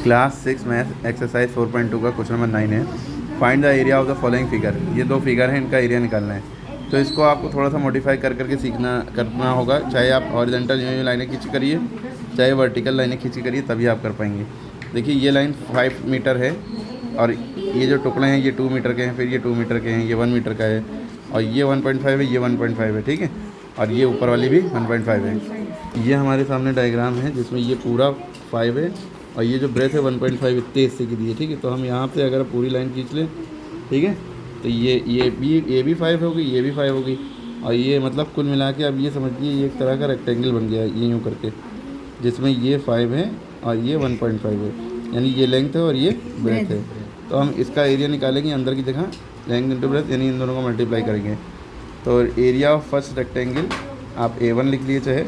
Class 6 math exercise 4.2 का question number 9 है। Find the area of the following figure. ये दो फिगर हैं, इनका एरिया निकालना है। तो इसको आपको थोड़ा सा मॉडिफाई कर करके सीखना करना होगा। चाहे आप हॉरिजॉन्टल यूँ लाइनें खींच करिए, चाहे वर्टिकल लाइनें खींच करिए, तभी आप कर पाएंगे। देखिए ये लाइन 5 मीटर है और ये जो टुकड़े हैं ये 2 मीटर के हैं, फिर ये 2 मीटर के हैं, ये 1 मीटर का है और ये 1.5 है, ये 1.5 है, ठीक है। और ये ऊपर वाली भी 1.5 है। ये हमारे सामने डायग्राम है जिसमें ये पूरा 5 है और ये जो ब्रेथ है 1.5 इतने हिस्से की दी है, ठीक है। तो हम यहाँ से अगर पूरी लाइन खींच लें, ठीक है, तो ये भी 5 होगी, ये भी 5 होगी और ये मतलब कुल मिला के अब ये समझिए ये एक तरह का रेक्टेंगल बन गया है ये यूँ करके, जिसमें ये 5 है और ये 1.5 है, यानी ये लेंथ है और ये ब्रेथ है। तो हम इसका एरिया निकालेंगे अंदर की जगह, लेंथ इंटू ब्रेथ, यानी इन दोनों को मल्टीप्लाई करेंगे। तो एरिया ऑफ फर्स्ट रेक्टेंगल आप A1 लिख लिए, चाहे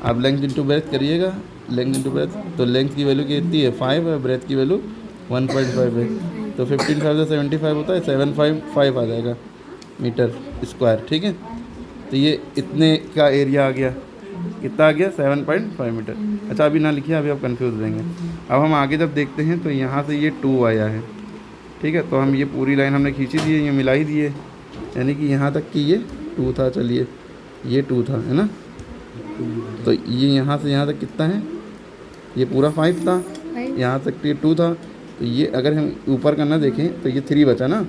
आप लेंथ इंटू ब्रेथ करिएगा, लेंथ इंटू ब्रेथ। तो लेंथ की वैल्यू कितनी है 5 है, ब्रेथ की वैल्यू 1.5 है। तो 15 से 75 होता है, 755 आ जाएगा मीटर स्क्वायर, ठीक है। तो ये इतने का एरिया आ गया, कितना आ गया 7.5 मीटर। अच्छा अभी ना लिखिए, अभी आप कंफ्यूज हो जाएंगे। अब हम आगे जब देखते हैं तो यहाँ से ये 2 आया है, ठीक है। तो हम ये पूरी लाइन हमने खींची दी है, ये मिला ही दिए, यानी कि यहाँ तक कि ये 2 था। चलिए ये 2 था, है ना। तो ये यहाँ से यहाँ तक कितना है, ये पूरा 5 था, यहाँ तक ये 2 था। तो ये अगर हम ऊपर का ना देखें तो ये 3 बचा ना,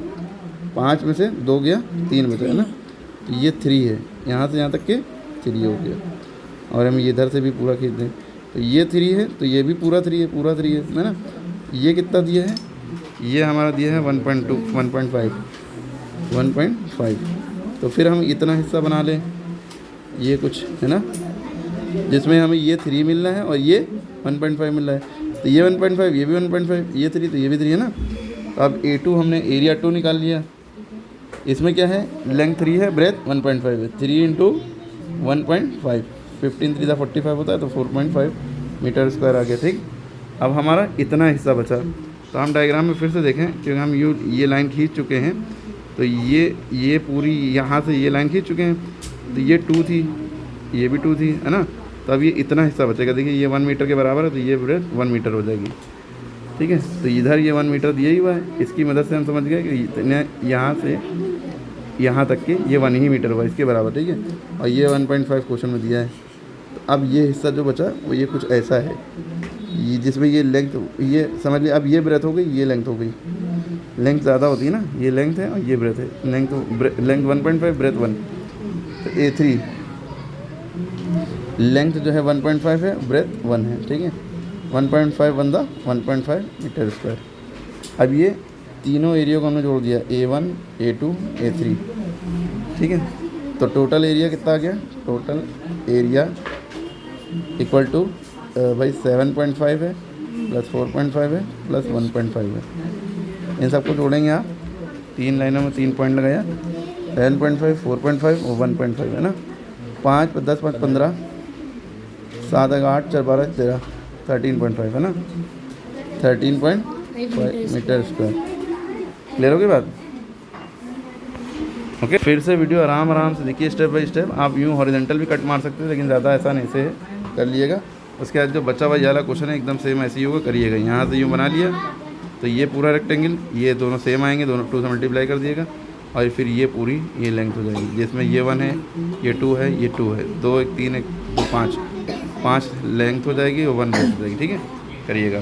5 में से 2 गया, 3 बचा, है ना। तो ये 3 है, यहाँ से यहाँ तक के 3 हो गया। और हम इधर से भी पूरा खींच दें तो ये 3 है, तो ये भी पूरा 3 है, पूरा 3 है ना। ये कितना दिया है, ये हमारा दिया है 1.2 1.5। तो फिर हम इतना हिस्सा बना लें, ये कुछ है ना, जिसमें हमें ये 3 मिल रहा है और ये 1.5 मिल रहा है। तो ये 1.5, ये भी 1.5, ये 3, तो ये भी 3 है ना। तो अब A2 हमने एरिया 2 निकाल लिया। इसमें क्या है, लेंथ 3 है, ब्रेथ 1.5 है। 3 इंटू 1.5, 15 3 45 होता है, तो 4.5 मीटर स्क्वायर आ गया, ठीक। अब हमारा इतना हिस्सा बचा। तो हम डायग्राम में फिर से देखें, क्योंकि हम ये लाइन खींच चुके हैं। तो ये पूरी यहाँ से ये लाइन खींच चुके हैं। तो ये 2 थी, ये भी 2 थी, है ना। तो अब ये इतना हिस्सा बचेगा। देखिए ये 1 मीटर के बराबर है, तो ये ब्रेथ 1 मीटर हो जाएगी, ठीक है। तो इधर ये 1 मीटर दिया ही हुआ है, इसकी मदद से हम समझ गए कि इतने यहाँ से यहाँ तक के ये 1 ही मीटर हुआ इसके बराबर, ठीक है। और ये 1.5 क्वेश्चन में दिया है। तो अब ये हिस्सा जो बचा वो ये कुछ ऐसा है, ये जिसमें ये लेंथ, ये समझ लिया। अब ये ब्रेथ हो गई, ये लेंथ हो गई। लेंथ ज़्यादा होती है ना, ये लेंथ है और ये ब्रेथ है। Length 1.5, breadth 1। तो A3 लेंथ जो है 1.5 है, ब्रेथ 1 है, ठीक है। 1.5 बंदा 1.5 मीटर स्क्वायर। अब ये तीनों एरिया को हमने जोड़ दिया, A1 A2 A3, ठीक है। तो टोटल एरिया कितना आ गया, टोटल एरिया इक्वल टू भाई 7.5 है प्लस 4.5 है प्लस 1.5 है। इन सबको जोड़ेंगे आप, 3 लाइनों में 3 पॉइंट लगाया, 7.5 4.5 और 1.5 है ना। 5 10 5 15 7 8 4 12 13 13.5 है ना, 13.5 मीटर स्क्वायर। क्लियर होगी बात, ओके। फिर से वीडियो आराम से देखिए, स्टेप बाय स्टेप। आप यूँ हॉरिजॉन्टल भी कट मार सकते हैं, लेकिन ज़्यादा ऐसा नहीं से कर लिएगा। उसके बाद जो बचा हुआ ये वाला क्वेश्चन है एकदम सेम ऐसे ही होगा, करिएगा। यहाँ से यूँ बना लिया तो ये पूरा रेक्टेंगल, ये दोनों सेम आएंगे, दोनों 2 से मल्टीप्लाई कर दिएगा और फिर ये पूरी ये लेंथ हो जाएगी, जिसमें ये 1 है, ये 2 है, ये 2 है, 2 1 3 1 2 5 लेंथ हो जाएगी और 1 ब्रेथ हो जाएगी, ठीक है। करिएगा।